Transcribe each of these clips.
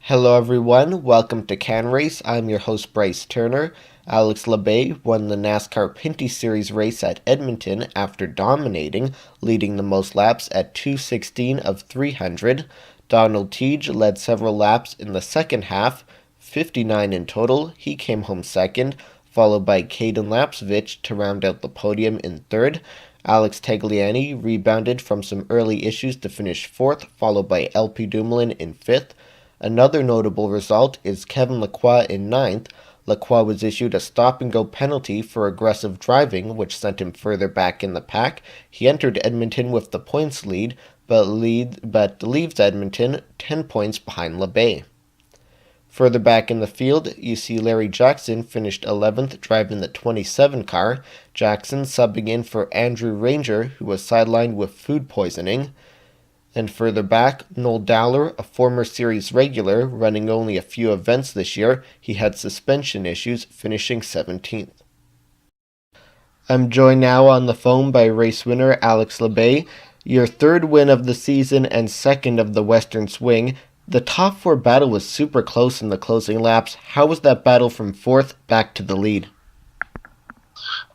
Hello everyone, welcome to CANrace. I'm your host Bryce Turner. Alex Labbe won the NASCAR Pinty Series race at Edmonton after dominating, leading the most laps at 2:16 of 300. Donald Teague led several laps in the second half, 59 in total. He came home second, followed by Caden Lapsevich to round out the podium in third. Alex Tagliani rebounded from some early issues to finish fourth, followed by LP Dumoulin in fifth. Another notable result is Kevin Lacroix in ninth. Lacroix was issued a stop-and-go penalty for aggressive driving, which sent him further back in the pack. He entered Edmonton with the points lead, but leaves Edmonton 10 points behind Labbe. Further back in the field, you see Larry Jackson finished 11th driving the 27 car. Jackson subbing in for Andrew Ranger, who was sidelined with food poisoning. And further back, Noel Dowler, a former series regular, running only a few events this year, he had suspension issues, finishing 17th. I'm joined now on the phone by race winner Alex Labbe. Your third win of the season and second of the Western Swing. The top four battle was super close in the closing laps. How was that battle from fourth back to the lead?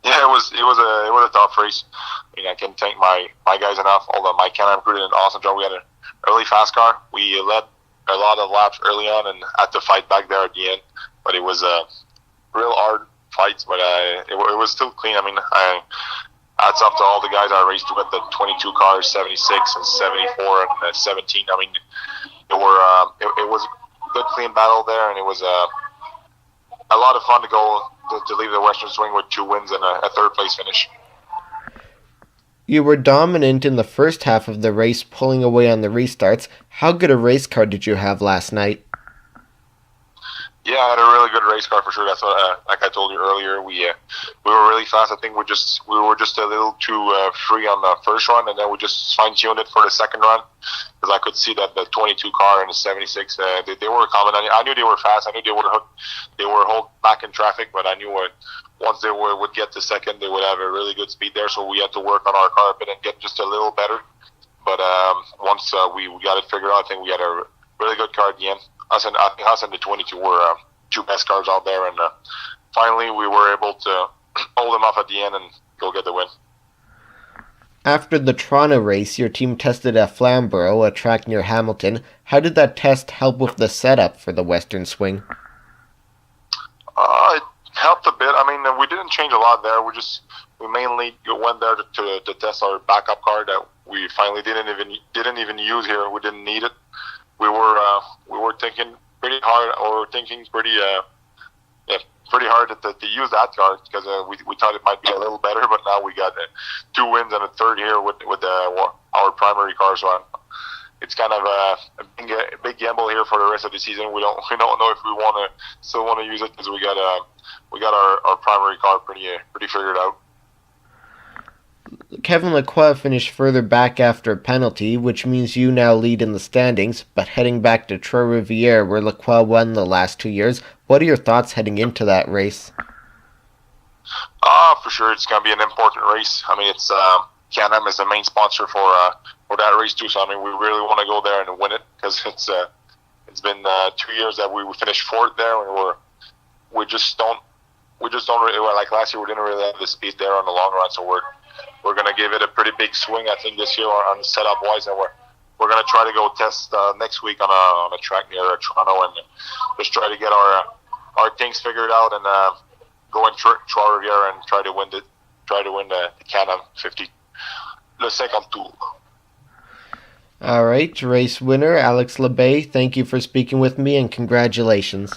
Yeah, it was a tough race. I mean, I can thank my guys enough. Although my Can crew did an awesome job. We had an early fast car. We led a lot of laps early on and had to fight back there at the end. But it was a real hard fight. But it was still clean. I mean, hats off to all the guys I raced with, the 22 cars, 76 and 74 and 17. I mean, it was a good clean battle there, and it was a lot of fun to leave the Western Swing with 2 wins and a third place finish. You were dominant in the first half of the race, pulling away on the restarts. How good a race car did you have last night? Yeah, I had a really good race car for sure. That's what, like I told you earlier, we were really fast. I think we were just a little too free on the first run, and then we just fine-tuned it for the second run, because I could see that the 22 car and the 76 they were coming. I knew they were fast. I knew they were hold back in traffic, but I knew once they would get to second, they would have a really good speed there. So we had to work on our car a bit and get just a little better. But once we got it figured out, I think we had a really good car at the end. I think us and the 22 were two best cars out there, and finally we were able to hold them off at the end and go get the win. After the Toronto race, your team tested at Flamborough, a track near Hamilton. How did that test help with the setup for the Western Swing? It helped a bit. I mean, we didn't change a lot there. We mainly went there to test our backup car that we finally didn't even use here. We didn't need it. We were thinking pretty hard, pretty hard to use that car, because we thought it might be a little better. But now we got 2 wins and a third here with our primary car. So it's kind of a big gamble here for the rest of the season. We don't know if we still want to use it, because we got our primary car pretty figured out. Kevin Lacroix finished further back after a penalty, which means you now lead in the standings, but heading back to Trois-Rivières, where Lacroix won the last 2 years, what are your thoughts heading into that race? For sure, it's going to be an important race. I mean, it's CANAM is the main sponsor for that race too, so I mean, we really want to go there and win it, because it's been 2 years that we finished fourth there, and we just don't really, like last year we didn't really have the speed there on the long run, so we're going to give it a pretty big swing, I think, this year on the setup wise, and we're going to try to go test next week on a track near Toronto, and just try to get our things figured out, and go in Trois-Rivières and try to win the Can-Am 50, le 50 Tour. All right, race winner Alex Labbe, thank you for speaking with me, and congratulations.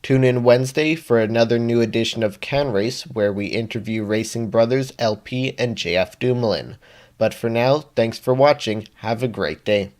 Tune in Wednesday for another new edition of CANrace, where we interview racing brothers LP and JF Dumoulin. But for now, thanks for watching. Have a great day.